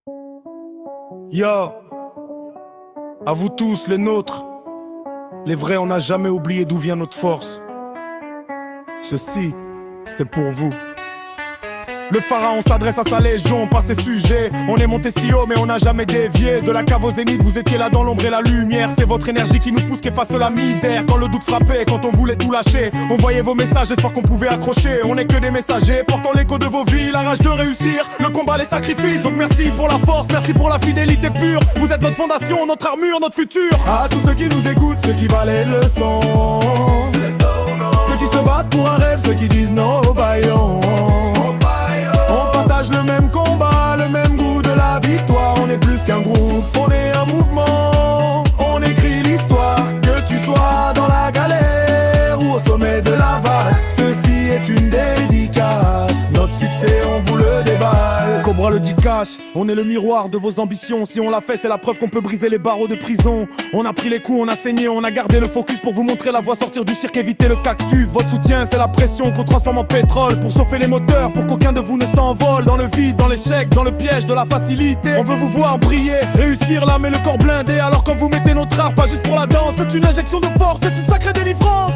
Yo, à vous tous, les nôtres, les vrais, on n'a jamais oublié d'où vient notre force. Ceci, c'est pour vous. Le pharaon s'adresse à sa légion, pas ses sujets. On est monté si haut mais on n'a jamais dévié. De la cave au zénith, vous étiez là dans l'ombre et la lumière. C'est votre énergie qui nous pousse, qui efface la misère. Quand le doute frappait, quand on voulait tout lâcher, on voyait vos messages d'espoir qu'on pouvait accrocher. On n'est que des messagers, portant l'écho de vos vies. La rage de réussir, le combat, les sacrifices. Donc merci pour la force, merci pour la fidélité pure. Vous êtes notre fondation, notre armure, notre futur. À tous ceux qui nous écoutent, ceux qui valent les leçons, ceux qui se battent pour un rêve, ceux qui disent non au baillon. On partage le même combat, le même goût de la victoire. On est plus qu'un groupe, on est un mouvement. On écrit l'histoire, que tu sois dans la galère ou au sommet de la vague. Ceci est une dédicace, notre succès on vous le déballe. Cobra le dit cash, on est le miroir de vos ambitions. Si on l'a fait, c'est la preuve qu'on peut briser les barreaux de prison. On a pris les coups, on a saigné, on a gardé le focus pour vous montrer la voie, sortir du cirque, éviter le cactus. Votre soutien, c'est la pression qu'on transforme en pétrole pour chauffer les moteurs, pour qu'aucun de vous ne s'envole. Dans le vide, dans l'échec, dans le piège de la facilité, on veut vous voir briller, réussir l'âme et le corps blindé. Alors quand vous mettez notre art, pas juste pour la danse, c'est une injection de force, c'est une sacrée délivrance.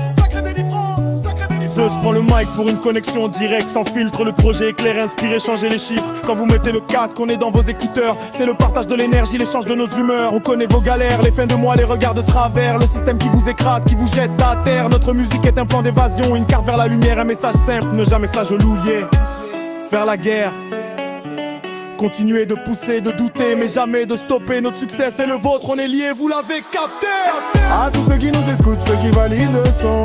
Je prends le mic pour une connexion directe, sans filtre, le projet éclairé, inspiré, changer les chiffres. Quand vous mettez le casque, on est dans vos écouteurs. C'est le partage de l'énergie, l'échange de nos humeurs. On connaît vos galères, les fins de mois, les regards de travers. Le système qui vous écrase, qui vous jette à terre. Notre musique est un plan d'évasion, une carte vers la lumière, un message simple, ne jamais s'agenouiller. Faire la guerre, continuer de pousser, de douter, mais jamais de stopper. Notre succès c'est le vôtre, on est liés, vous l'avez capté. À tous ceux qui nous écoutent, ceux qui valident le son,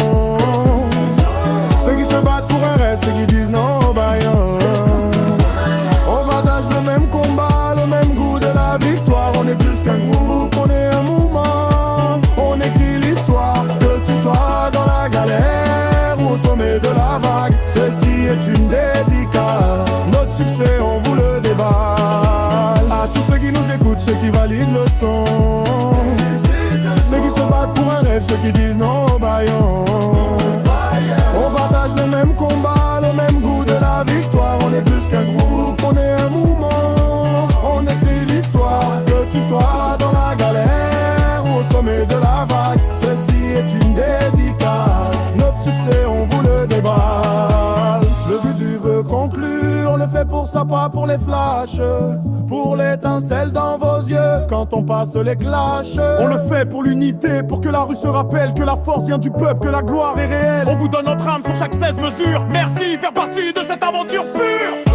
ceux qui se battent pour un rêve, ceux qui disent non au baillon. On partage le même combat, le même goût de la victoire. On est plus qu'un groupe, on est un mouvement. On écrit l'histoire, que tu sois dans la galère ou au sommet de la vague. Ceci est une dédicace, notre succès on vous le déballe. À tous ceux qui nous écoutent, ceux qui valident le son, ceux qui se battent pour un rêve, ceux qui disent non au baillon. On partage le même combat, le même goût de la victoire. On est plus qu'un groupe, on est un mouvement. On écrit l'histoire, que tu sois dans la galère ou au sommet de la vague. Ceci est une dédicace, notre succès on vous le déballe. Le but du veut conclure, on le fait pour ça, pas pour les flashs. Pour l'étincelle dans vos yeux, quand on passe les clashs. On le fait pour l'unité, pour que la rue se rappelle que la force vient du peuple, que la gloire est réelle. On vous donne notre âme sur chaque 16 mesures. Merci, faire partie de cette aventure pure.